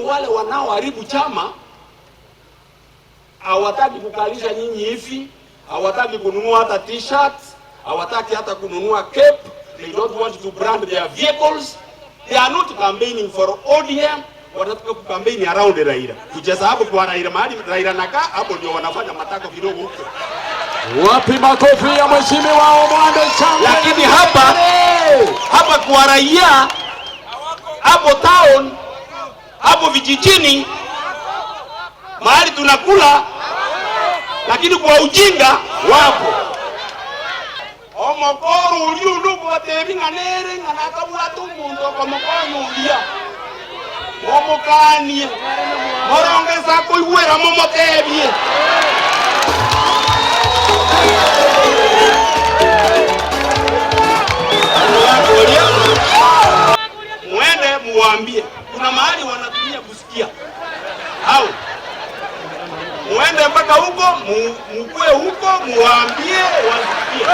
Wale wanaoharibu chama hawataki kukalisha nyinyi hivi, hawataki kununua hata t-shirts, hawataki hata kununua cape. They don't want to brand their vehicles. They are not campaigning for ODM, wanataka kukampeni around Raila. Kucheza hapo kwa Raila, mahali Raila nakaa hapo ndio wanafanya matako kidogo huko. Wapi makofi ya mheshimiwa Omwande Chande. Lakini hapa kwa raia, hapo town, hapo vijijini, mahali tunakula, lakini kwa ujinga wapo. Omokoro uliunduku watebi nganere nganakabula tumundu kwa mkono ulia. Omokanie. Morongeza kuiwera momotebi. Mwende muambie. Kuna mahali wanatumia kusikia. Au mwende mpaka huko, mukue huko, muambie wasikie.